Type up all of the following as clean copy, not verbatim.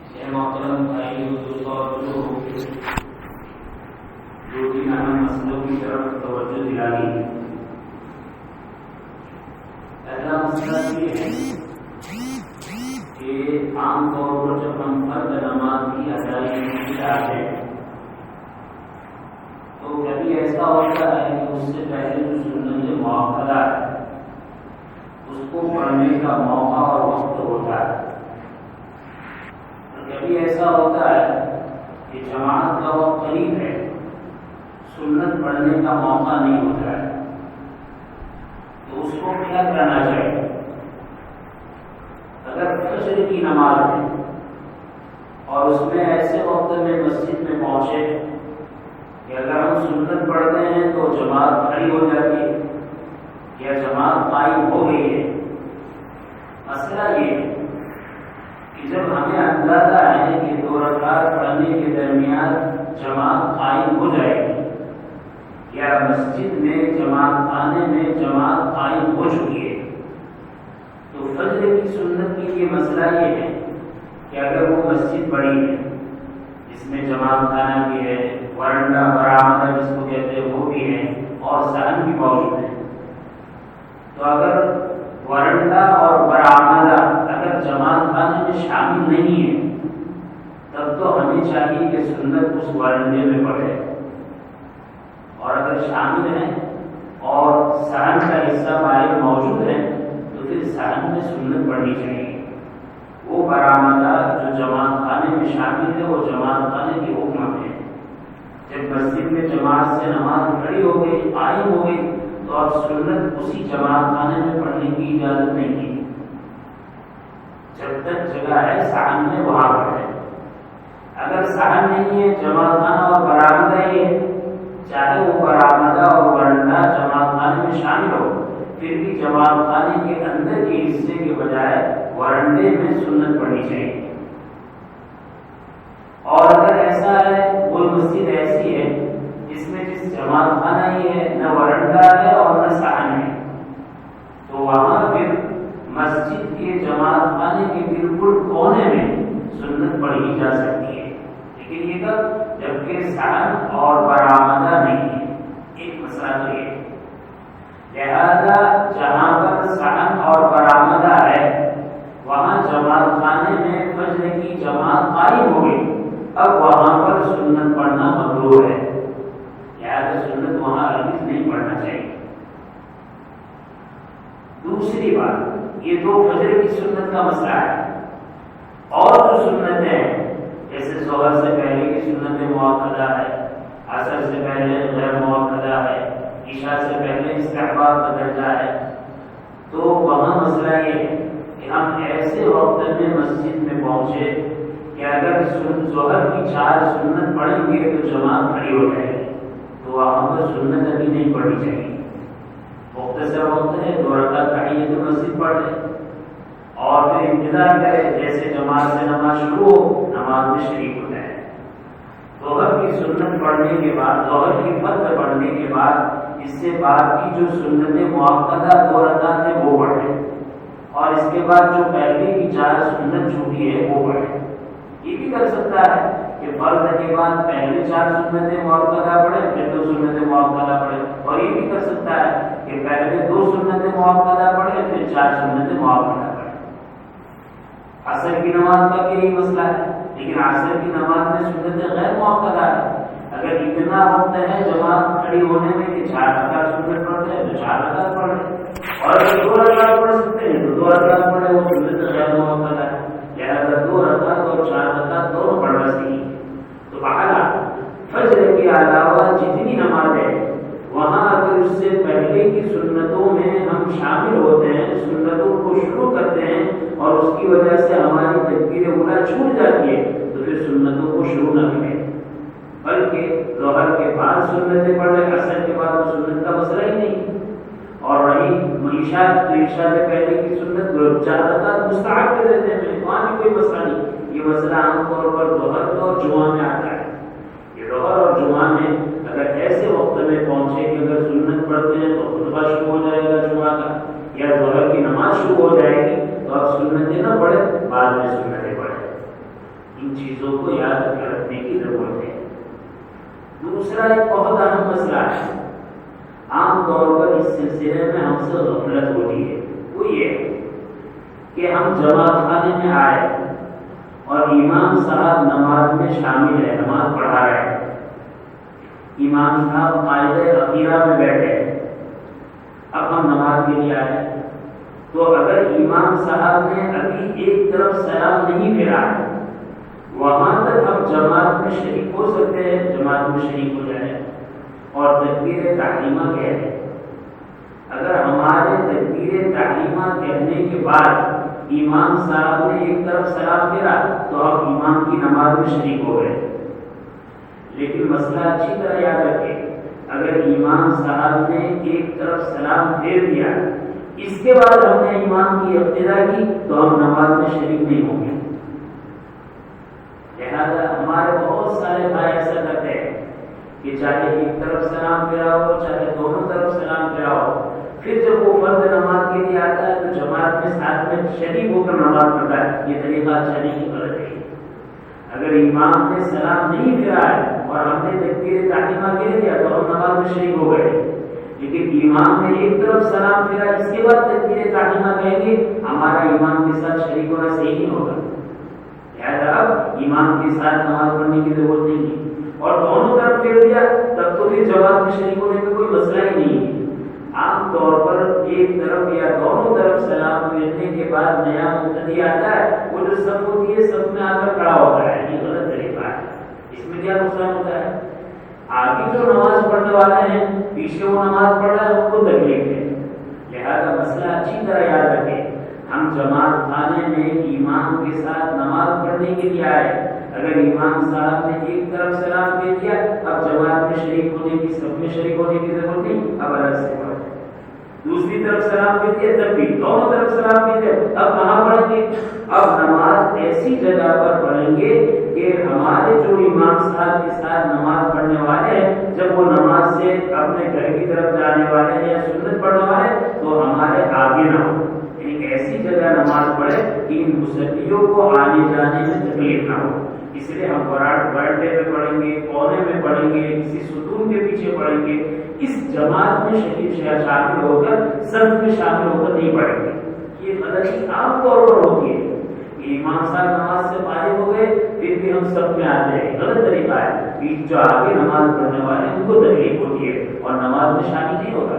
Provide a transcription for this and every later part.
محترم بھائی دوستوں اور جو بھی اہم مسئلوں کی طرف توجہ دلائی. پہلا مسئلہ یہ ہے کہ عام طور پر جب ہم فرض نماز کی ادائیگی کی جاتے ہیں تو کبھی ایسا ہوتا ہے کہ اس سے پہلے جو سنت مؤکدہ ہے اس کو پڑھنے کا موقع اور وقت ہوتا ہے. کبھی ایسا ہوتا ہے کہ جماعت کا وقت قریب ہے، سنت پڑھنے کا موقع نہیں ہوتا ہے، تو اس کو کیا کرنا چاہیے؟ اگر فجر کی نماز ہے اور اس میں ایسے وقت میں مسجد میں پہنچے کہ اگر ہم سنت پڑھتے ہیں تو جماعت کھڑی ہو جاتی ہے یا جماعت قائم ہو گئی ہے. مسئلہ یہ ہے کہ جب ہمیں اندازہ ہے کہ 2 رکعت پڑھنے کے درمیان جماعت قائم ہو جائے گی یا مسجد میں جماعت خانے میں جماعت قائم ہو چکی ہے، تو فجر کی سنت کے لیے مسئلہ یہ ہے کہ اگر وہ مسجد بڑی ہے جس میں جماعت خانہ بھی ہے، ورنڈا برآمدہ جس کو کہتے ہیں وہ بھی ہے اور صحن بھی موجود ہے، تو اگر ورنڈا اور برآمدہ اگر جماعت خانے میں شامل نہیں ہے تب تو ہمیں چاہیے کہ سنت اس ورنڈے میں پڑھے، اور اگر شامل ہیں اور صحن کا حصہ باہر موجود ہے تو پھر صحن میں سنت پڑھنی چاہیے. وہ برآمدہ جو جماعت خانے میں شامل ہے وہ جماعت خانے کی حکم ہے. جب مسجد میں جماعت سے نماز کھڑی ہو گئی، قائم ہو گئی، تو اب سنت اسی جماعت خانے میں پڑھنے کی اجازت نہیں ہے. جب تک جگہ ہے صحن میں وہاں پڑھے. اگر صحن نہیں ہے، جماعت خانہ اور برآمدہ ہی ہے، چاہے وہ برآمدہ اور ورنڈا جماعت خانے میں شامل ہو، پھر بھی جماعت خانے کے اندر کے حصے کے بجائے ورنڈے میں سنت پڑھنی چاہیے. اور اگر ایسا ہے وہ مسجد ایسی ہے جس میں جس جماعت خانہ ہی ہے، نہ ورنڈا ہے اور نہ صحن ہے، تو وہاں پھر مسجد کے جماعت خانے کے بالکل کونے میں سنت پڑھی جا سکتی ہے. لیکن یہ کب؟ جبکہ صحن اور برآمدہ نہیں ہے. ایک مسئلہ تو یہ، لہذا جہاں پر صحن اور برآمدہ ہے وہاں جماعت خانے میں فجر کی جماعت قائم ہو گئی، اب وہاں پر سنت پڑھنا مکروہ ہے، لہذا سنت وہاں ہرگز نہیں پڑھنا چاہیے. دوسری بات، یہ تو فجر کی سنت کا مسئلہ ہے. اور جو سنتیں ہیں جیسے ظہر سے پہلے کی سنت مؤکدہ ہے، عصر سے پہلے غیر مؤکدہ ہے، عشاء سے پہلے استحباب کا درجہ ہے، تو وہاں مسئلہ یہ ہے کہ ہم ایسے وقت میں مسجد میں پہنچے کہ اگر ظہر کی 4 سنت پڑھیں گے تو جماعت کھڑی ہو جائے گی، تو وہاں پر سنت ابھی نہیں پڑھنی چاہیے. مختصر وقت ہے، 2 رکعت پڑھی ہے تو مسجد پڑھ لے اور پھر انتظار کرے جیسے جماعت سے نماز شروع ہو نماز میں شریک ہو جائے. ظہر کی سنت پڑھنے کے بعد، ظہر کی فرض پڑھنے کے بعد اس سے بعد کی جو سنت مؤکدہ 2 رکعت ہے وہ پڑھے، اور اس کے بعد جو پہلے کی 4 سنت چھوٹی ہے وہ پڑھے. یہ بھی کر سکتا ہے کہ فرض کے بعد پہلے 4 سنت مؤکدہ پڑھے پھر 2 سنت مؤکدہ پڑھے، اور یہ بھی کر سکتا ہے کہ پہلے 2 سنت مؤکدہ پڑھے پھر 4 سنت مؤکدہ پڑھے. عصر کی نماز کا یہی مسئلہ ہے، لیکن عصر کی نماز میں سنت غیر مؤکدہ ہے. اگر اتنا وقت ہے جماعت کھڑی ہونے میں کہ 4 رکعت سنت پڑھتے ہیں تو 4 رکعت پڑھے، اور اگر 2 رکعت پڑھ سکتے ہیں تو 2 رکعت پڑھے، وہ سنت غیر مؤکدہ ہے. لہٰذا 2 رکعت اور 4 رکعت دونوں پڑھنا چاہیے. تو بہرحال فجر کے علاوہ جتنی نماز ہے وہاں اگر اس سے پہلے کی سنتوں میں ہم شامل ہوتے ہیں، سنتوں کو شروع کرتے ہیں اور اس کی وجہ سے ہماری تکبیر اولیٰ چھوٹ جاتی ہے تو پھر سنتوں کو شروع نہ کریں، بلکہ ظہر کے بعد سنتیں پڑھ لیں، عصر کے بعد وہ سنت کا مسئلہ ہی نہیں. اور رہی عشاء تو عشاء سے پہلے کی سنت 4 رکعت مستحب کر دیتے ہیں، وہاں بھی کوئی مسئلہ نہیں. یہ مسئلہ عام طور پر ظہر اور جمعہ میں آتا ہے. یہ ظہر اور جمعہ میں اگر ایسے وقت میں پہنچے کہ اگر سنت پڑھتے ہیں تو خطبہ شروع ہو جائے گا جمعہ کا، یا ظہر کی نماز شروع ہو جائے گی، تو اب سنتیں نہ پڑھے، بعد میں سنتیں پڑھے. ان چیزوں کو یاد رکھنے کی ضرورت ہے۔ دوسرا ایک بہت اہم مسئلہ ہے، عام طور پر اس سلسلے میں ہم سے غفلت ہوتی ہے، وہ یہ کہ ہم جماعت خانے میں آئے اور امام صاحب نماز میں شامل ہے، نماز پڑھا رہے ہیں، امام صاحب قاعدہ اخیرہ میں بیٹھے، اب ہم نماز کے لیے آئے تو اگر امام صاحب نے ابھی ایک طرف سلام نہیں پھیرا ہے، وہاں تک ہم جماعت میں شریک ہو سکتے ہیں، جماعت میں شریک ہو جائیں اور تکبیر تحریمہ کہہ دیں۔ اگر ہمارے تکبیر تحریمہ کہنے کے بعد امام صاحب نے ایک طرف سلام پھیرا تو ہم امام کی نماز میں شریک ہو گئے۔ لیکن مسئلہ اچھی طرح یاد رکھیں، اگر امام صاحب نے ایک طرف سلام پھیر دیا، اس کے بعد ہم نے امام کی اقتدا کی تو ہم نماز میں شریک نہیں ہوں گے۔ لہذا ہمارے بہت سارے بھائی ایسا کرتے ہیں کہ چاہے ایک طرف سلام پھیرا ہو چاہے دونوں طرف سلام پھیرا ہو، پھر جب وہ فرد نماز کے لیے آتا ہے تو جماعت میں ساتھ میں شریک ہو کر نماز پڑھتا ہے۔ یہ طریقہ اچھا نہیں، غلط ہے۔ اگر امام نے سلام نہیں پھیرا ہے اور ہم نے تکبیر تحریمہ کہہ دیا تو ہم نماز میں شریک ہو گئے، لیکن امام نے ایک طرف سلام پھیرا اس کے بعد تکبیر تحریمہ کہیں گے، ہمارا امام کے ساتھ شریک ہونا صحیح نہیں ہوگا۔ لہٰذا اب امام کے ساتھ نماز پڑھنے کی ضرورت نہیں ہے، اور دونوں طرف پھیر دیا تب تو پھر جماعت میں شریک ہونے کا کوئی مسئلہ ہی نہیں ہے۔ عام طور پر ایک طرف یا دونوں طرف سلام پھیرنے کے بعد نیا مقتدی آتا ہے، وہ جو سب ہوتی ہے سب میں آ کر کھڑا ہوتا ہے، یہ غلط طریقہ ہے۔ اس میں کیا نقصان ہوتا ہے؟ آگے جو نماز پڑھنے والے ہیں پیچھے وہ نماز پڑھ رہا ہے، ان کو تکلیف ہے۔ لہذا مسئلہ اچھی طرح یاد رکھیں، ہم جماعت خانے میں امام کے ساتھ نماز پڑھنے کے لیے آئے، اگر امام صاحب نے ایک طرف سلام دے دیا، اب جماعت میں شریک ہونے کی، سب میں شریک ہونے کی ضرورت نہیں، اب الگ سے پڑھیں۔ دوسری طرف سلام دے دیا تب بھی، دونوں طرف سلام دے دیا، اب کہاں پڑھیں گے؟ اب نماز ایسی جگہ پر پڑھیں گے کہ ہمارے جو امام صاحب کے ساتھ نماز پڑھنے والے ہیں، جب وہ نماز سے اپنے گھر کی طرف جانے والے ہیں یا سنت پڑھنے والے تو ہمارے آگے نہ ہو، یعنی ایسی جگہ نماز پڑھے کہ ان مصلیوں کو آنے جانے میں تکلیف نہ ہو۔ اس لیے ہم برانڈے میں پڑھیں گے، کونے میں پڑھیں گے، کسی ستون کے پیچھے پڑھیں گے، اس جماعت میں شامل ہو کر سب میں شامل ہو کر نہیں پڑھیں گے۔ یہ غلطی عام طور پر ہوتی ہے کہ امام صاحب نماز سے فارغ ہو گئے پھر بھی ہم سب میں آتے ہیں، غلط طریقہ ہے۔ جو آگے نماز پڑھنے والے ہیں ان کو تکلیف ہوتی ہے اور نماز میں شامل نہیں ہوگا۔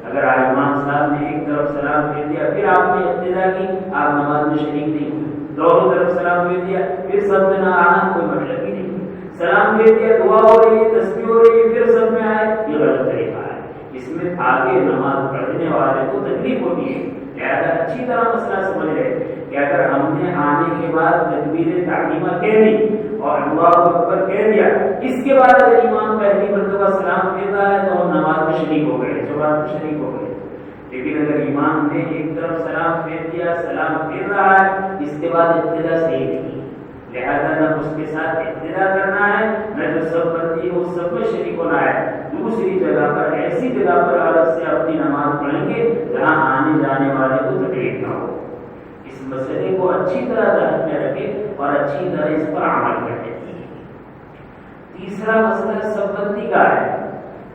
اگر امام صاحب نے ایک طرف سلام پھیر دیا پھر آپ نے اقتدا کی، آپ نماز میں شریک نہیں ہوئے۔ دونوں طرف سلام پھیر دیا پھر سب میں نہ آنا کوئی مطلب ہی نہیں۔ سلام پھیر دیا، دعا ہو رہی ہے، تسبیح ہو رہی ہے، پھر سب میں آئے، یہ غلط طریقہ ہے۔ اس میں آگے نماز پڑھنے والے کو تکلیف ہوتی ہے۔ لہٰذا اچھی طرح مسئلہ سمجھ رہے کہ اگر ہم نے آنے کے بعد تکبیر تحریمہ کہہ دی اور اللہ اکبر کہہ دیا، اس کے بعد اگر امام پہلی مرتبہ سلام پھیر رہا ہے تو ہم نماز میں شریک ہو گئے، جماعت میں شریک ہو گئے۔ لیکن اگر امام نے ایک طرف سلام پھیر دیا، سلام پھیر رہا ہے، اس کے بعد ابتدا صحیح نہیں، لہذا نہ اس کے ساتھ ابتدا کرنا ہے، نہ جو سب بنتی ہے اس سب میں شریک ہونا ہے۔ دوسری جگہ پر، ایسی جگہ پر الگ سے اپنی نماز پڑھیں گے جہاں آنے جانے والے کو تکلیف نہ ہو۔ اس مسئلے کو اچھی طرح ذہن میں رکھیں اور اچھی طرح اس پر عمل کریں۔ تیسرا مسئلہ سب بندی کا ہے۔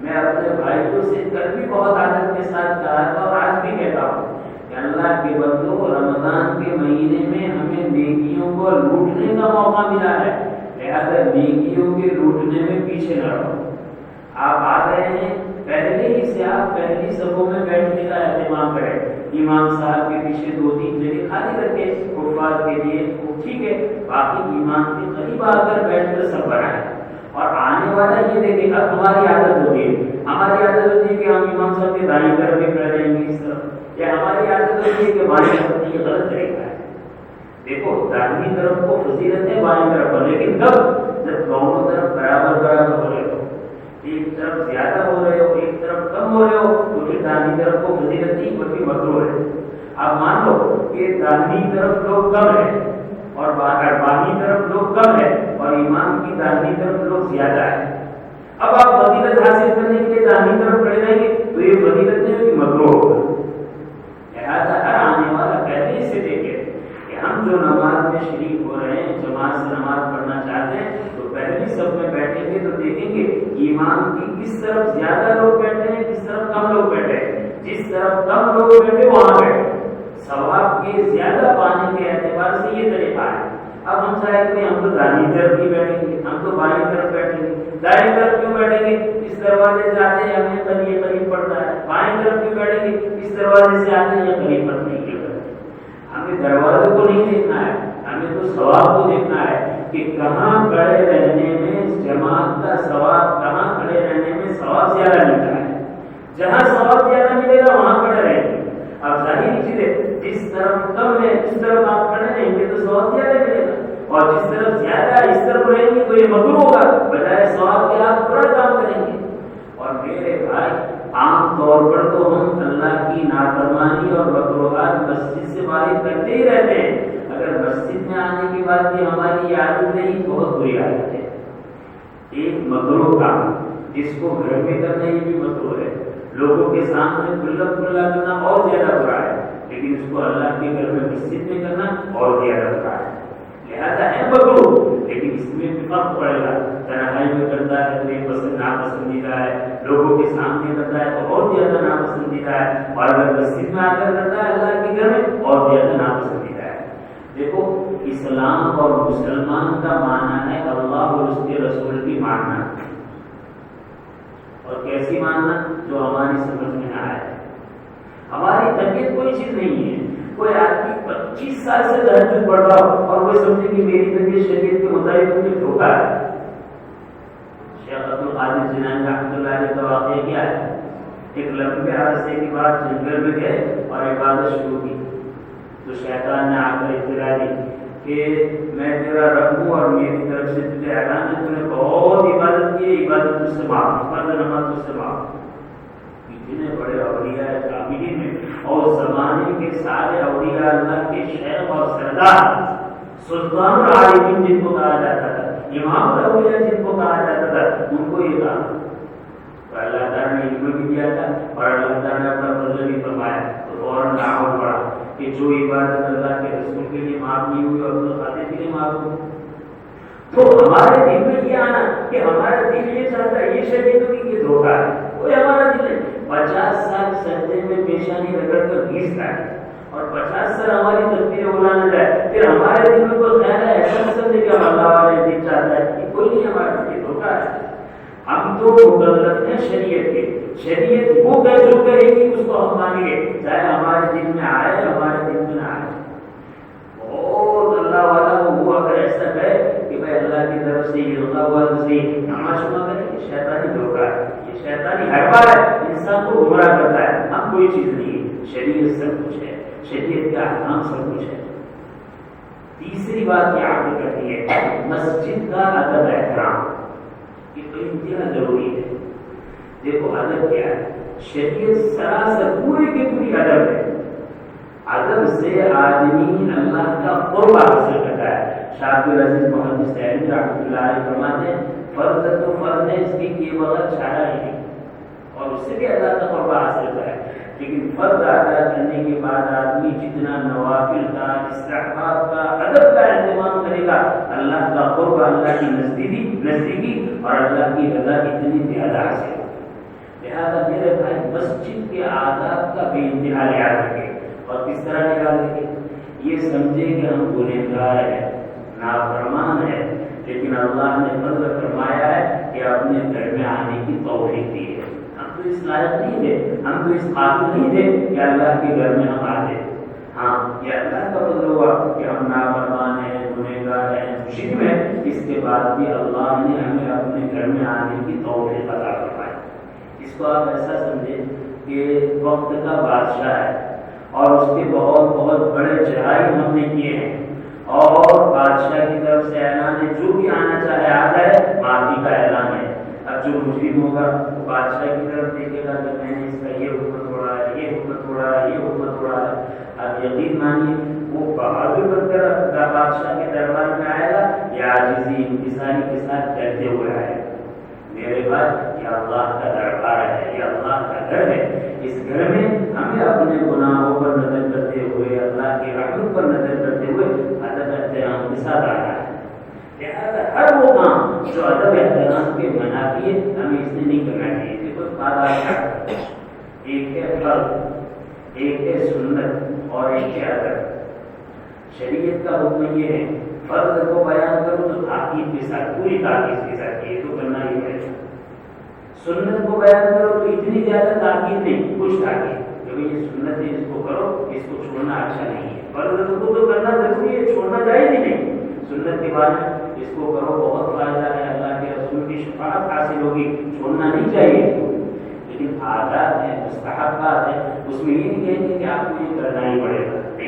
میں اپنے بھائیوں سے کل بھی بہت عادت کے ساتھ کہا تھا اور آج بھی کہتا ہوں کہ اللہ کے بندوں، رمضان کے مہینے میں ہمیں نیکیوں کو لوٹنے کا موقع ملا ہے، لہذا نیکیوں کے لوٹنے میں پیچھے نہ رہو۔ آپ آ رہے ہیں، پہلے ہی سے آپ پہلی صفوں میں بیٹھنے کا اہتمام کریں، امام صاحب کے پیچھے 2-3 جگہ خالی رکھے حفاظ کے لیے، ٹھیک ہے، باقی امام کے قریب آ کر بیٹھ کر سب بنائیں۔ اور آنے والا یہ دیکھیں، اب ہماری عادت ہوتی ہے، ہماری عادت ہوتی ہے کہ ہم امام صاحب کے دائیں طرف بھی کھڑے رہیں گے اس طرف، یا ہماری عادت ہوتی ہے کہ بائیں طرف، یہ غلط طریقہ ہے۔ دیکھو دائیں طرف کو فضیلت ہے، بائیں طرف کو، لیکن جب دونوں طرف برابر برابر ہو رہے ہو، ایک طرف زیادہ ہو رہے ہو ایک طرف کم ہو رہے ہو تو پھر دائیں طرف کو فضیلت نہیں بلکہ مکروہ ہے۔ اب مان لو کہ دائیں طرف لوگ کم ہیں اور بائیں طرف لوگ کم ہے اور امام کی دائیں طرف لوگ زیادہ ہے، اب آپ فضیلت حاصل کرنے کے لیے دائیں طرف کھڑے رہیں گے تو یہ فضیلت نہیں ہوگی، مکروہ ہوگا۔ لہٰذا ہر آنے والا پہلے سے دیکھے کہ ہم جو نماز میں میں شریک ہو رہے ہیں، جماعت سے نماز پڑھنا چاہتے ہیں، تو پہلی صف میں بیٹھیں گے تو دیکھیں گے امام کی کس طرف زیادہ لوگ بیٹھے ہیں، کس طرف کم لوگ بیٹھے ہیں، جس طرف کم لوگ بیٹھے وہاں بیٹھے، ثواب کے زیادہ پانے کے اعتبار سے یہ طریقہ ہے۔ اب ہم چاہیں کہ ہم تو دائیں طرف نہیں بیٹھیں گے، ہم تو بائیں طرف بیٹھیں گے، دائیں طرف کیوں بیٹھیں گے؟ اس دروازے سے آتے ہیں ہمیں قریب پڑتا ہے، بائیں طرف کیوں بیٹھیں گے؟ اس دروازے سے آتے ہیں قریب پڑتا ہے۔ ہمیں دروازے کو نہیں دیکھنا ہے، ہمیں تو ثواب کو دیکھنا ہے کہ کہاں کھڑے رہنے میں جماعت کا ثواب، کہاں کھڑے رہنے میں ثواب زیادہ ملتا ہے۔ جہاں ثواب زیادہ ملے گا وہاں کھڑے رہیں گے۔ اب ظاہر چیز ہے جس طرف کم ہے اس طرف آپ کھڑے رہیں گے تو ثواب زیادہ ملے گا، اور جس طرف زیادہ اس طرف رہیں گے تو یہ مکروہ ہوگا، بجائے ثواب کے آپ بڑا کام کریں گے۔ اور میرے بھائی عام طور پر تو ہم اللہ کی نافرمانی اور مکروہات مسجد سے باہر کرتے ہی رہتے ہیں، اگر مسجد میں آنے کے بعد بھی ہماری عادت نہیں، بہت بری عادت ہے۔ ایک مکروہ کام جس کو گھر میں کرنا یہ بھی مکروہ ہے، لوگوں کے سامنے کھلا کھلا کرنا اور زیادہ برا ہے، لیکن اس کو اللہ کے گھر میں مسجد میں کرنا اور زیادہ برا ہے۔ لہذا ہے مکروہ، لیکن اس میں بھی فرق پڑے گا، تنہائی میں کرتا ہے تو یہ پسند ناپسندیدہ ہے، لوگوں کے سامنے کرتا ہے تو اور زیادہ ناپسندیدہ ہے، اور اگر مسجد میں آ کر کرتا ہے اللہ کے گھر میں اور زیادہ ناپسندیدہ ہے۔ دیکھو اسلام اور مسلمان کا معنی ہے اللہ اور اس کے رسول کی ماننا، اور کیسی ماننا؟ جو ہماری سمجھ میں نہ آئے۔ ہماری طبیعت کوئی چیز نہیں ہے، کوئی آدمی 25 سال سے تہجد پڑھ رہا ہو اور وہ سمجھے کہ میری طبیعت شریعت کے مطابق مجھے دھوکا ہے۔ شیخ عبد القادر جیلانی رحمۃ اللہ علیہ کا واقعہ کیا ہے؟ ایک لمبے عرصے کے بعد جنگل میں گئے اور عبادت شروع کی، تو شیطان نے آ کر اطلاع دی کہ میں تیرا رب ہوں اور میری طرف سے تجھے اعلان ہے، تو نے بہت عبادت کی، عبادت تجھ سے معاف، فرض نماز تجھ سے معاف۔ اتنے بڑے اولیاء کاملین میں اور زمانے کے سارے اولیاء اللہ کے شیخ اور سردار، سلطان العارفین جن کو کہا جاتا تھا، امام الاولیاء جن کو کہا جاتا تھا، ان کو یہ کہا تو اللہ تعالیٰ نے علم بھی دیا تھا اور اللہ تعالیٰ نے اپنا فضل بھی فرمایا، تو فوراً لاہور پڑا کہ جو عبادت اللہ کے رسول کے لیے معاف نہیں ہوئی اور خاطر کے لیے معاف ہوئی۔ تو ہمارے دل میں یہ آنا کہ ہمارا دل یہ چاہتا ہے، یہ شریعت کی یہ دھوکہ ہے، کوئی ہمارا دل نہیں۔ 50 سال سجدے میں پیشانی رگڑ کر گھستا ہے اور 50 سال ہماری تکبیر بلانا جائے، پھر ہمارے دل میں کوئی خیال ہے ایسا نہیں سمجھے کہ اللہ والے دل چاہتا ہے، کہ کوئی نہیں ہمارا دل دھوکہ ہے۔ ہم تو مکلف ہیں شریعت کے، شریعت وہ جو کہے گی اس کو ہم مانیں گے، چاہے ہمارے دل میں آئے ہمارے دل میں نہ آئے۔ بہت اللہ والا وہ اگر ایسا کہے کہ بھائی اللہ کی طرف سے یہ ہوتا ہوا سے نماز شما کریں، یہ شیطانی دھوکہ ہے، یہ شیطانی ہڑبڑ ہے، انسان کو گمراہ کرتا ہے۔ ہم کوئی چیز نہیں ہے، شریعت سب کچھ ہے، شریعت کا احکام سب کچھ ہے۔ تیسری بات یاد کرنی ہے مسجد کا ادب احترام، یہ تو انتہا ضروری ہے۔ دیکھو ادب کیا ہے، شریعت سراسر پوری کی پوری ادب ہے۔ ادب سے آدمی اللہ کا قرب حاصل کرتا ہے۔ شاہ عبدالعزیز محمد سعید رحمۃ اللہ علیہ فرماتے ہیں فرض تو فرض ہے، اس کی کیے بغیر چھاڑا ہی نہیں، اور اس سے بھی اللہ کا قرب حاصل کرتا ہے، لیکن فرض ادا کرنے کے بعد آدمی جتنا نوافل کا، استحباب کا، ادب کا اہتمام کرے گا، اللہ کا قرب، اللہ کی نزدیکی اور اللہ کی رضا اتنی زیادہ حاصل ہوگی۔ لہٰذا میرے بھائی مسجد کے آداب کا بے انتہا لحاظ رکھیں، اور کس طرح لحاظ رکھیں؟ یہ سمجھے کہ ہم گنہگار ہیں، نافرمان ہیں، لیکن اللہ نے فضل فرمایا ہے کہ اپنے گھر میں آنے کی توفیق دی ہے۔ ہم تو اس لائق نہیں تھے، ہم تو اس قابل نہیں تھے کہ اللہ کے گھر میں ہم آتے۔ ہاں یہ اللہ کا فضل ہوا کہ ہم نافرمان ہیں، گنہگار ہیں، مشرک ہیں، اس کے بعد بھی اللہ نے ہمیں اپنے گھر میں آنے کی توفیق عطا فرمائی۔ اس کو آپ ایسا سمجھیں کہ وقت کا بادشاہ ہے اور اس کے بہت بہت بڑے جرائم ہم نے کیے ہیں، اور بادشاہ کی طرف سے اعلان ہے جو بھی آنا چاہے آ جائے، معافی کا اعلان ہے۔ اب جو مجرم ہوگا وہ بادشاہ کی طرف دیکھے گا کہ میں نے اس کا یہ حکم توڑا ہے، یہ حکم توڑا ہے، یہ حکم توڑا ہے۔ اب یقین مانیے وہ بہادر بن کر بادشاہ کے دربار میں آئے گا یا عاجزی انکساری کے ساتھ ڈرتے ہوئے آئے گا؟ میرے بھائی یہ اللہ کا دربار ہے، یہ اللہ کا گھر ہے، اس گھر میں ہمیں اپنے گناہوں پر نظر کرتے ہوئے، اللہ کی رحمت پر نظر کرتے ہوئے ادب احترام ساتھ آ رہا ہے. لہٰذا ہر وہ کام جو ادب احترام کے منافی ہے ہمیں اس نے نہیں کرنا چاہیے. دیکھو آداب ایک ہے فرض، ایک ہے سنت اور ایک ہے ادب. شریعت کا حکم یہ ہے فرض کو بیان کرو تو تاکید کے ساتھ، پوری تاکید کے ساتھ یہ تو کرنا ہی پڑے گا. سنت کو بیان کرو تو اتنی زیادہ تاکید نہیں، کچھ تاکید کہ یہ سنت ہے اس کو کرو، اس کو چھوڑنا اچھا نہیں ہے. فرض کو تو کرنا ضروری ہے، چھوڑنا جائز ہی نہیں. سنت کے بعد اس کو کرو بہت فائدہ ہے، اللہ کے رسول کی شفاعت حاصل ہوگی، چھوڑنا نہیں چاہیے اس کو. لیکن عادات ہے، مستحبات ہے، اس میں یہ نہیں کہیں گے کہ آپ کو یہ کرنا ہی پڑے گا.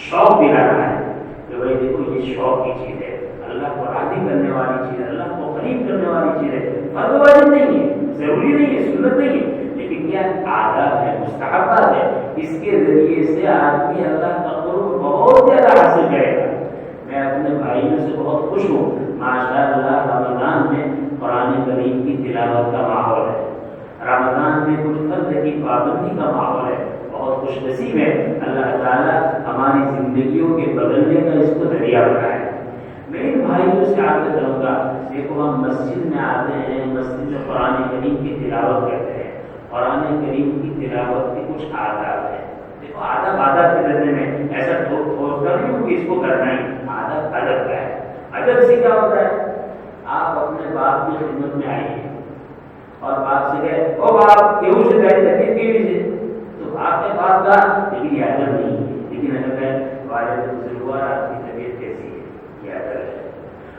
شوق دلا رہا ہے کہ بھائی دیکھو یہ شوق کی چیز ہے، اللہ کو راضی کرنے والی چیز ہے، اللہ کو قریب کرنے والی چیز ہے. فرض واجب نہیں ہے، ضروری نہیں ہے، سنت نہیں ہے، لیکن یہ عادات ہے، مستحبات ہے. اس کے ذریعے سے آدمی اللہ کا قرب بہت زیادہ حاصل کرے گا. میں اپنے بھائیوں سے بہت خوش ہوں، ماشاء اللہ رمضان میں قرآن کریم کی تلاوت کا ماحول ہے، رمضان میں کچھ فرض کی پابندی کا ماحول ہے. بہت خوش نصیب ہے اللہ تعالیٰ ہماری زندگیوں کے بدلنے کا اس کو ذریعہ بنائے. میں ان بھائیوں سے عرض کروں گا، دیکھو ہم مسجد میں آتے ہیں، مسجد میں قرآن کریم کی تلاوت کرتے ہیں. قرآن کریم کی تلاوت کے کچھ آداب ہیں. دیکھو آداب کے درجے میں ایسا ٹھوس کر نہیں ہوں کہ اس کو کرنا ہی. آداب ادب کا ہے. ادب سے کیا ہوتا ہے؟ آپ اپنے باپ کی خدمت میں آئیے اور باپ سے کہے او باپ کیوں سے کہتے ہیں تو آپ نے بات کہا، لیکن یہ ادب نہیں ہے. لیکن ادب ہے والد بزرگ اور آپ کی طبیعت کیسی ہے، یہ ادب ہے.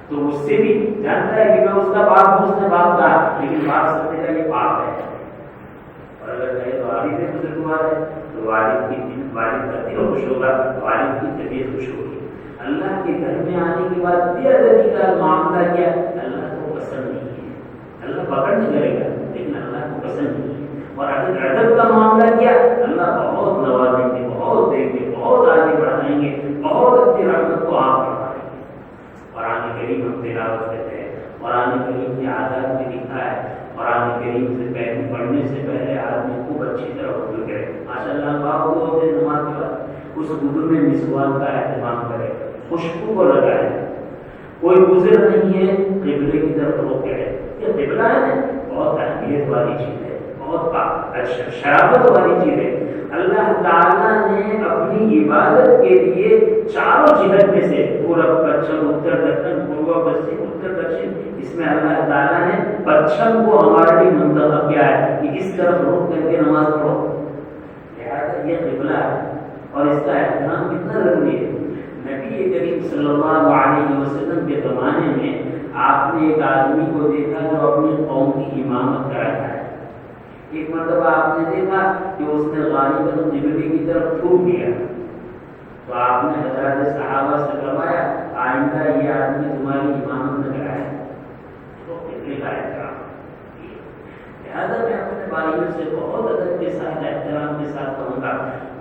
تو اس سے بھی جانتا ہے کہ میں اس کا باپ ہوں، اس نے باپ کہا، لیکن باپ سمجھے گا یہ باپ ہے. اور اگر کہے تو والد بزرگوار ہے تو والد کا دل خوش ہوگا، والد کی طبیعت خوش ہوگی. اللہ کے گھر میں آنے کے بعد بے ادبی کا معاملہ کیا اللہ کو پسند نہیں ہے. اللہ پکڑ نہیں کرے گا لیکن اللہ کو پسند نہیں ہے. اور اگر ادب کا معاملہ کیا اللہ بہت نوازیں گے، بہت دیں گے، بہت آگے بڑھائیں گے، بہت اپنی رحمت کو آپ بڑھائیں گے. قرآن کریم ہم تلاوت کرتے ہیں، قرآن کریم کے آداب میں لکھا ہے قرآن کریم سے پہلے پڑھنے سے پہلے آدمی خوب اچھی طرح وضو کرے. ماشاء اللہ باپ کو ہوتے ہیں نماز کے بعد اس وضو میں مسواک کا اہتمام کرے، خوشبو کو لگائے. کوئی گزر نہیں ہے قبلے کی طرف رخ کرے. یہ قبلہ ہے بہت اہمیت والی چیز ہے، بہت شرافت والی چیز ہے. اللہ تعالیٰ نے اپنی عبادت کے لیے چاروں جہت میں سے پورب پچھم اتر دکن پورو پشچم اتر دکشن، اس میں اللہ تعالیٰ نے پچھم کو ہمارے لیے منتخب کیا ہے کہ اس طرف رخ کر کے نماز پڑھو. لہٰذا یہ قبلہ ہے اور اس کا احترام کتنا ضروری ہے. نبی کریم صلی اللہ علیہ وسلم کے زمانے میں آپ نے ایک آدمی کو دیکھا جو اپنی قوم کی امامت کراتا ہے. ایک مرتبہ آپ نے دیکھا کہ اس نے غالباً قبلے کی طرف تھوک دیا تو آپ نے حضرات صحابہ سے فرمایا آئندہ یہ آدمی تمہاری امامت نہ کرائے. تو قبلے کا احترام. لہٰذا میں اپنے بھائیوں سے بہت ادب کے ساتھ احترام کے ساتھ کہوں گا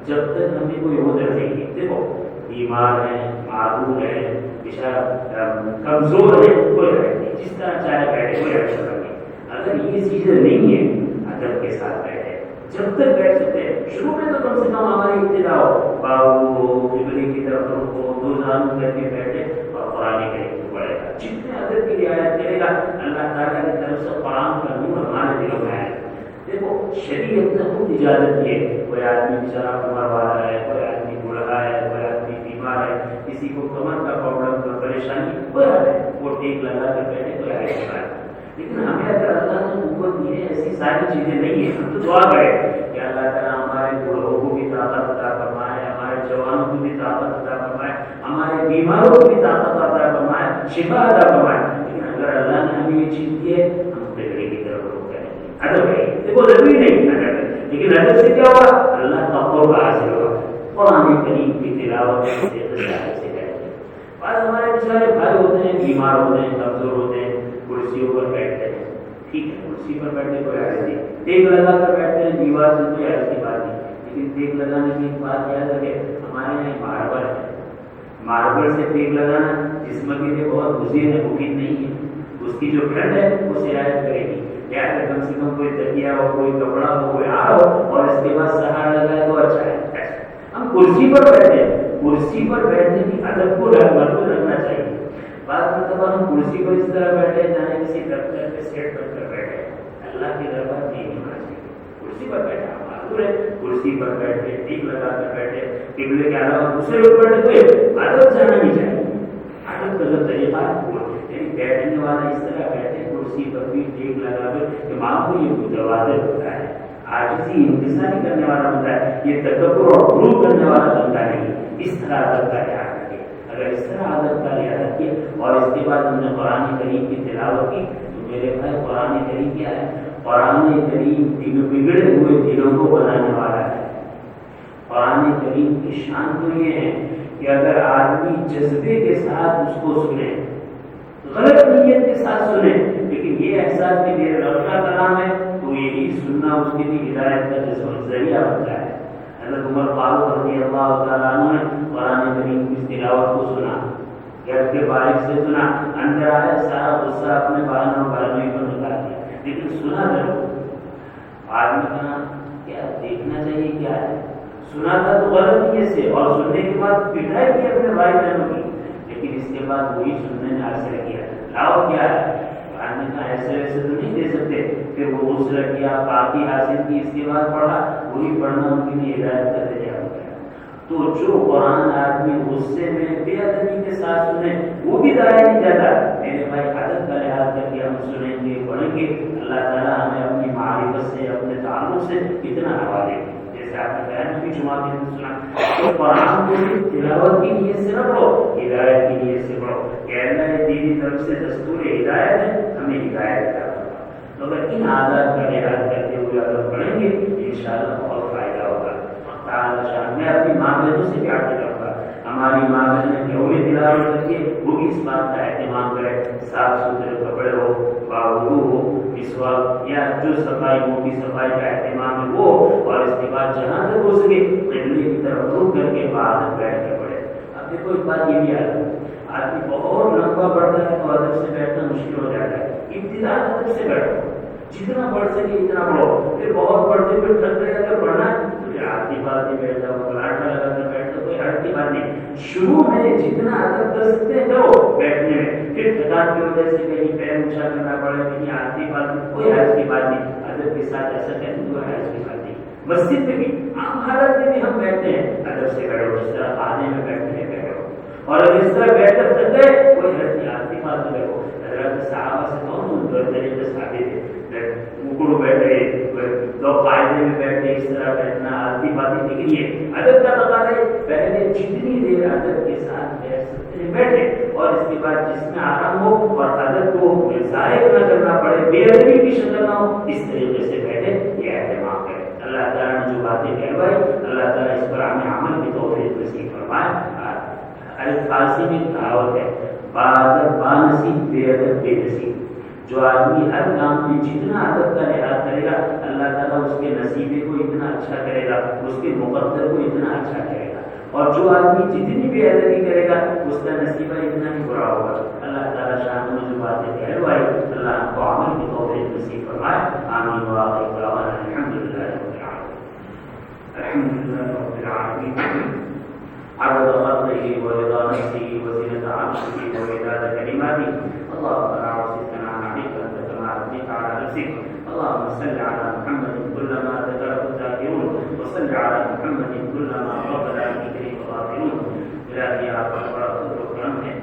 جب تک ہمیں کوئی عذر نہیں. دیکھو بیمار ہے، معذور ہے، بیچارہ کمزور ہے، کوئی حرج نہیں، جس طرح چاہے بیٹھے کوئی حرج نہیں. اگر یہ چیزیں نہیں ہیں ادب کے ساتھ بیٹھے، جب تک بیٹھ سکتے ہیں. شروع میں تو کم سے کم ہماری ابتدا ہو، بابو قبلے کی طرف رکھو، دو زانو کر کے بیٹھے اور قرآن کریم کو پڑھے گا. جتنے ادب کی رعایت کرے گا اللہ تعالیٰ کی طرف سے قرآن کا نور ہمارے دلوں میں آئے. دیکھو شریعت نے خود اجازت دی ہے. کوئی آدمی بیچارہ عمر والا ہے، کوئی آدمی بوڑھا ہے، کوئی آدمی بیمار ہے، کسی کو کمر کا پرابلم کا پریشانی، کوئی حل ہے وہ ٹیک لگا کر بیٹھے کوئی ایسی بات. لیکن ہمیں اگر اللہ نے قوت دی ہے ایسی ساری چیزیں نہیں ہیں، ہم تو دعا کریں کہ اللہ تعالیٰ ہمارے بوڑھوں کو بھی طاقت عطا فرمائے، ہمارے جوانوں کو بھی طاقت عطا فرمائے، ہمارے بیماروں کو بھی طاقت عطا فرمائے، شفا عطا فرمائے. لیکن اگر اللہ نے ہمیں یہ چیز دی ہے ہم قبلے کی طرف رخ کریں گے. ادب ہے، دیکھو ضروری نہیں ادب، لیکن ادب سے کیا ہوگا اللہ کا قرب حاصل ہوگا. قرآن کریم کی تلاوت سے کریں گے. بعض ہمارے بیچارے بھائی ہوتے ہیں، بیمار ہوتے ہیں، کمزور ہوتے ہیں، کرسیوں پر بیٹھتے ہیں. ٹھیک ہے کرسی پر بیٹھنے کوئی حرج نہیں، ٹیک لگا کر بیٹھتے ہیں دیوار سے کوئی حرج کی بات نہیں. لیکن ٹیک لگانے کی ایک بات یاد رکھے، ہمارے یہاں ماربل ہے، ماربل سے ٹیک لگانا جسم کے لیے بہت مضر ہے، مفید نہیں ہے. اس کی جو ٹھنڈ ہے وہ سرایت کرے گی. لہٰذا کم سے کم کوئی تکیہ ہو، کوئی کپڑا ہو، کوئی آڑ ہو اور اس کے بعد سہارا لگائے تو اچھا ہے. ہم کرسی پر بیٹھے ہیں، کرسی پر بیٹھنے کی ادب کو رکھنا چاہیے. کرسی پر اس طرح بیٹھے جانے کسی دفتر پہ سیٹ بن کر بیٹھے. اللہ کی دربار میں نہیں ہونا چاہیے. کرسی پر بیٹھا معذور ہے, کرسی پر بیٹھے, ٹیک لگا کر بیٹھے, قبلے کے علاوہ دوسرے لوگ بیٹھے تو عادت جانا نہیں چاہیے. عادت کا جو طریقہ یعنی بیٹھنے والا اس طرح بیٹھے کرسی پر بھی ٹیک لگا کر امام کو یہ متوازن ہوتا ہے, عاجزی انکساری کرنے والا ہوتا ہے, یہ تکبر اور غرور کرنے والا بنتا نہیں. اس طرح عادت کا لحاظ رکھے. اگر اس طرح عادت کا لحاظ رکھے اور اس کے بعد ہم نے قرآن کریم کی تلاوت کی تو میرے بھائی قرآن کریم کیا ہے؟ قرآن کریم بگڑے ہوئے دلوں کو بنانے والا ہے. قرآن کریم کی شان تو یہ ہے کہ اگر آدمی جذبے کے ساتھ اس کو سنے, غلط نیت کے ساتھ سنے, لیکن یہ احساس کہ میرے رب کا کلام ہے تو یہی سننا اس کے لیے ہدایت کا ذریعہ بنتا ہے. حضرت عمر فاروق رضی اللہ تعالیٰ عنہ نے قرآن کریم کی تلاوت کو سنا, گھر کے باہر سے سنا, اندر آیا سارا غصہ اپنے بالوں پر نکال دیا, لیکن سنا ضرور. آدمی کا کیا دیکھنا چاہیے کیا ہے, سنا تھا تو غلط نیت سے اور سننے کے بعد پٹائی کی اپنے بھائی بہنوں کی, لیکن اس کے بعد وہی سننے نے حاصل کیا. لاؤ کیا ہے آدمی کا ایسے ویسے تو نہیں دے سکتے. پھر وہ غسل کیا, پاکی حاصل کی, اس کے بعد پڑھا, وہی پڑھنا ان کے لیے ہدایت کا ذریعہ ہوتا ہے. تو جو قرآن آدمی غصے میں بے ادبی کے ساتھ سنے وہ بھی ضائع نہیں جاتا. میرے بھائی عادت کا لحاظ کر کے ہم سنیں گے, پڑھیں گے. اللہ تعالیٰ ہمیں اپنی معرفت سے, اپنے تعلق سے کتنا حوالے دے. جیسے آپ نے بیان بھی جمعہ کے دن سنا تو قرآن کو تلاوت کی نیت سے نہ پڑھو, ہدایت کی نیت سے پڑھو کہ اللہ تیری طرف سے دستور ہدایت ہے, ہمیں ہدایت کرا. تو اگر ان عادات کا لحاظ کرتے ہوئے اگر پڑھیں گے انشاءاللہ بہت فائدہ ہوگا. میں اپنی ماں بہنوں سے پیار کروں گا. ہماری ماں بہنیں گھروں میں تلاوت کر کے وہ بھی اس بات کا اہتمام کرے, صاف ستھرے کپڑے ہو, باوضو ہو, مسواک یا جو صفائی موٹی صفائی کا اہتمام ہے وہ, اور اس کے بعد جہاں تک ہو سکے قبلے کی طرف رخ کر کے بعد بیٹھ کے پڑھے. اب دیکھو ایک بات یہ بھی آتی ہے, آدمی بہت لمبا پڑھتا ہے تو ادب سے بیٹھنا مشکل ہو جاتا ہے. ابتدا ادب سے بیٹھو, جتنا پڑھ سکے اتنا پڑھو. پھر بہت پڑھتے پھر تھک گئے اگر پڑھنا آتی بات نہیں بیٹھ جاؤ, پلاٹا لگا کر بیٹھ جاؤ, کوئی حرج کی بات نہیں. شروع میں جتنا ادب کر سکتے کرو بیٹھنے میں, پھر تھکان کی وجہ سے کہیں پیر اونچا کرنا پڑے, کہیں آتی بات, کوئی حرج کی بات نہیں. ادب کے ساتھ ایسا کریں کوئی حرج کی بات نہیں. مسجد میں بھی عام حالت میں بھی ہم بیٹھتے ہیں, ادب سے بیٹھو, جس طرح آنے میں بیٹھتے ہیں بیٹھو, اور اگر اس طرح بیٹھ کر تھک گئے کوئی حرج نہیں, آتی بات میں بیٹھو. حضرت صحابہ سے کون دو طریقے ثابت ہے, اکڑ بیٹھے, دو قاعدے میں بیٹھے, اس طرح بیٹھنا آتی باتیں. لیکن یہ ادب کا تقاضا ہے, پہلے جتنی دیر ادب کے ساتھ بیٹھ سکتے ہیں بیٹھے, اور اس کے بعد جس میں آرام ہو اور ادب کو ظاہر نہ کرنا پڑے, بے ادبی کی شکل نہ ہو, اس طریقے سے بیٹھے, یہ اہتمام کرے. اللہ تعالیٰ نے جو باتیں کہلوائی اللہ تعالیٰ اس پر ہمیں عمل کی توفیق نصیب فرمائے. فارسی میں کہاوت ہے, بادب بانصیب بے ادب بے نصیب. جو آدمی ہر کام میں جتنا ادب کا لحاظ کرے گا اللہ تعالیٰ اس کے نصیبے کو اتنا اچھا کرے گا, اس کے مقدر کو اتنا اچھا کرے گا. اور جو آدمی جتنی بے ادبی کرے گا اس کا نصیبہ اتنا ہی برا ہوگا. اللہ تعالیٰ شان میں جو باتیں کہلوائی اللہ ہم کو عمل کی توفیق نصیب فرمائے. آمین وآخر دعوانا الحمدللہ رب العالمین. الحمدللہ رب العالمین. عدد خلقه ورضا نفسه وزنة عرشه ومداد كلماته. اللهم لا أحصي ثناء عليك أنت كما أثنيت على نفسك. اللهم صل على محمد كلما ذكره الذاكرون, وصل على محمد كلما غفل عن ذكره الغافلون. الہی آپ کا بڑا فضل و کرم ہے,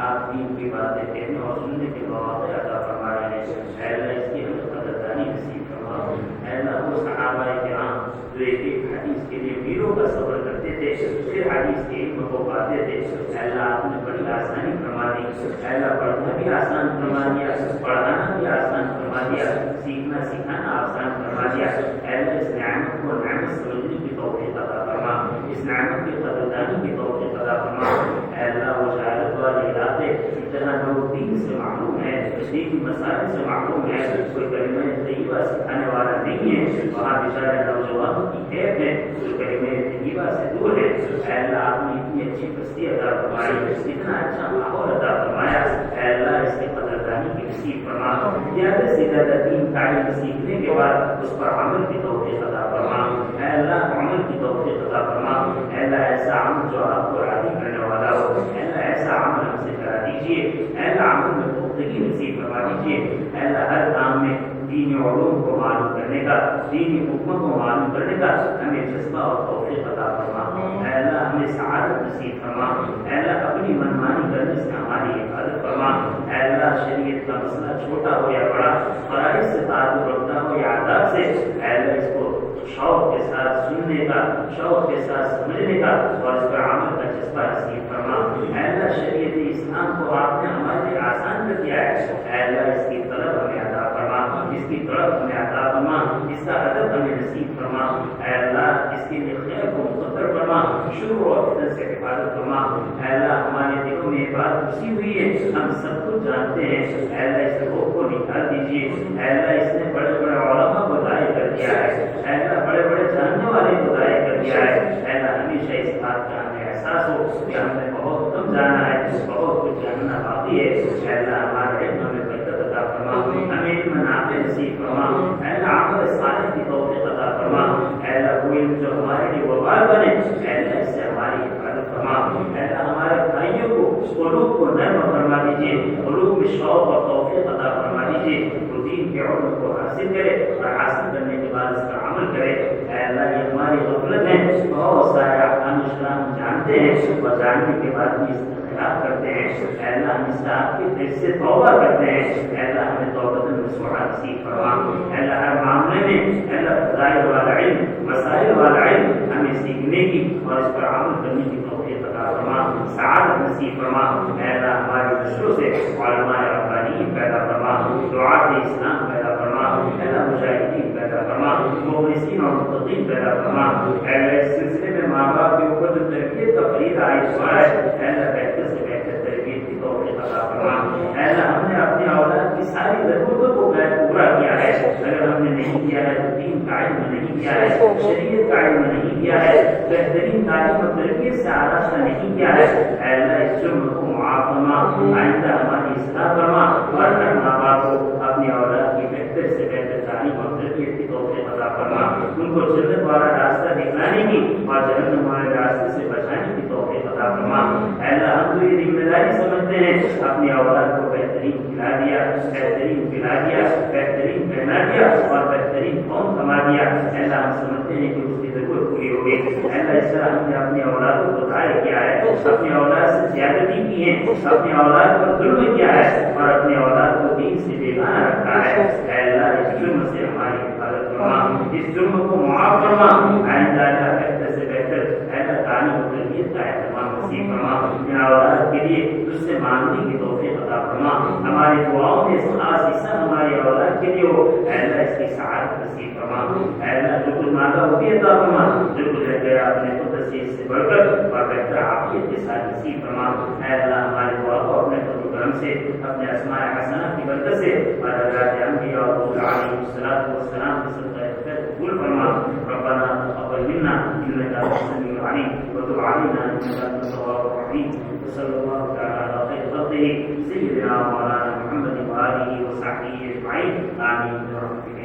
آپ دین کی باتیں کہنے اور سننے کے مواقع عطا فرمائے ہیں. اے اللہ اس کی ہمیں قدردانی نصیب فرما. اے اللہ وہ صحابہ کرام جو ایک ایک حدیث کے لیے میلوں کا سفر کرتے تھے, پھر حدیث کے علم کو پاتے تھے. اے اللہ آپ نے بڑی آسانی فرما دی. اے اللہ پڑھنا بھی آسان فرما دیا, پڑھانا بھی آسان فرما دیا, سیکھنا سکھانا آسان فرما دیا. اے اللہ اس نعمت کو نعمت سمجھنے کی توفیق عطا فرما, اس نعمت کی قدردانی کی توفیق عطا فرما. اے اللہ وہ شہادت والے علاقے جہاں لوگ دین سے معلوم ہے, دین مسائل سے معلوم ہے, کوئی کلمہ طیبہ سکھانے والا نہیں ہے, وہاں بیچارے نوجوانوں کی عیب ہے جو کلمہ طیبہ سے دور ہے. اے اللہ آپ نے اتنی اچھی بستی عطا فرمائی, اتنا اچھا ماحول عطا فرمایا. اے اللہ اس کی قدردانی کی نصیب فرما. زیادہ سے زیادہ دین تعلیم سیکھنے کے بعد اس پر عمل کی توفیق عطا فرما. اے اللہ عمل کی توفیق عطا فرما. اے اللہ ایسا عمل جو آپ کو راضی کرنے والا ہو, اے اللہ ایسا عمل ہم سے کرا دیجیے. اے اللہ عمل میں زندگی نصیب فرما دیجیے. اے اللہ ہر کام میں دینی علوم کو معلوم کرنے کا، دینی حکموں کو معلوم کرنے کا ہمیں جذبہ اور توفیق عطا فرما. اے اللہ ہمیں سعادت نصیب فرما. اے اللہ اپنی منمانی کرنے سے ہماری حفاظت فرما. اے اللہ شریعت کا مسئلہ چھوٹا ہو یا بڑا، فرائض سے تعلق رکھتا ہو یا آداب سے، اے اللہ اس کو شوق کے ساتھ سننے کا، شوق کے ساتھ سمجھنے کا اور اس پر عمل کا جذبہ نصیب فرما. اے اللہ شریعت اسلام کو آپ نے ہمارے لیے آسان کر دیا ہے. اے اللہ اس کی طلب ہمیں عطا فرما، اس کی طرف ہمیں عطا فرما، اس کا ادب ہمیں نصیب فرما. اے اللہ اس کے لیے خیر کو مقدر فرما، شروع اور فتن سے حفاظت فرما. اے اللہ ہمارے دلوں میں بات گھسی ہوئی ہے، ہم سب کچھ جانتے ہیں. اے اللہ اس روح کو نکال دیجیے. اے اللہ اس نے بڑے بڑے علماء کو ضائع کر دیا ہے. اے اللہ بڑے بڑے جاننے والے کو ضائع کر دیا ہے. اے اللہ ہمیشہ اس بات کا ہمیں احساس ہو کہ ہم نے بہت کم جانا ہے، بہت کچھ جاننا باقی ہے. اے اللہ ہمارے علم میں برکت عطا فرما، ہمیں علم نافع نصیب فرما. اے اللہ عمل صالح کی توفیق عطا فرما. اے اللہ وہ علم جو ہمارے لیے وبال بنے، اے اللہ اس سے ہماری حفاظت فرما. اے اللہ ہمارے بھائیوں کو قلوب کو نرم فرما دیجیے، قلوب میں شوق اور توفیق عطا فرما دیجیے، وہ دین کے علم کو حاصل کرے اور حاصل کرنے کے بعد اس پر عمل کرے. اے اللہ یہ ہماری غفلت ہے، بہت سارے احکام اسلام جانتے ہیں اور جاننے کے بعد بھی اس کا خلاف کرتے ہیں. اے اللہ ہم اس سے آپ کے دل سے توبہ کرتے ہیں. اے اللہ ہمیں توبۃ نصوحہ نصیب فرما. اے اللہ ہر معاملے میں اے اللہ فضائل والا علم، مسائل والا علم ہمیں سیکھنے کی اور اس پر عمل کرنے کی توفیق عطا فرما، سعادت نصیب فرما. اے اللہ ہماری نسلوں سے علماء ربانیین پیدا فرما، دعاۃ اسلام پیدا فرما. اے اللہ مجاہدین پیدا فرما، مخلصین اور متقین پیدا فرما. اے اللہ اس سلسلے میں ماں باپ کے اوپر جو تربیت کا فریضہ عائد ہوا ہے، اے اللہ بہتر سے بہتر تربیت کی توفیق عطا فرما. اے اللہ ہم نے اپنی اولاد کی ساری ضرورتوں کو پورا کیا ہے. اگر ہم نے نہیں کیا ہے تو دین کا علم نہیں کیا ہے، شریعت کا علم نہیں کیا ہے، بہترین تعلیم اور تربیت سے آراستہ نہیں کیا ہے. اے اللہ اس جرم کو معاف فرما، آئندہ ہماری اصلاح فرما اور ہر ماں باپ کو اپنی اولاد کی بہتر سے بہتر تعلیم اور تربیت کی توفیق عطا فرما. ان کو جنت والا راستہ دکھانے کی اور جہنم والے راستے سے بچانے کی توفیق عطا فرما. اے اللہ ہم تو یہ ذمہ داری سمجھتے ہیں، اپنی اولاد کو بہترین کھلا دیا، بہترین پلا دیا، بہترین پہنا دیا اور بہترین قوم کما دیا. اے اللہ ہم سمجھتے ہیں کہ اس کی ضرورت پوری ہوگی. اے اللہ اس طرح ہم نے اپنی اولادوں کو ضائع کیا ہے، اپنی اولاد سے زیادتی کی ہے، اپنی اولاد پر ظلم کیا ہے اور اپنی اولاد کو دین سے بیگانہ رکھا ہے. اے اللہ اس جرم سے ہماری حفاظت فرما، اس جرم کو معاف فرما. آئندہ اللہ بہتر سے بہتر اے اللہ تعلیم و تربیت کا اہتمام نصیب فرما. ان اولاد کے لیے تجھ سے مانگنے کی توفیق عطا فرما. ہماری دعاؤں میں خاص حصہ ہماری اولاد کے لیے ہو. اے اللہ اس کی سعادت نصیب فرما. اے اللہ جو کچھ مانگا وہ بھی عطا فرما، جو کچھ رہ گیا اپنے قدرت سے اس سے بڑھ کر اور بہتر عافیت کے ساتھ نصیب فرما. اے اللہ ہماری دعا کو اپنے فضل و کرم سے، اپنے اسماء حسنہ کی برکت سے اور حضرات انبیاء اور اولیاء علیہ الصلوۃ والسلام کے صدقہ قبول فرما. ربنا تقبل منا انك انت السميع العليم وتب علينا انك انت التواب الرحيم. وصلى الله تعالى على خير خلقه سيدنا مولانا محمد وآله وصحبه أجمعين. آمين برحمتك.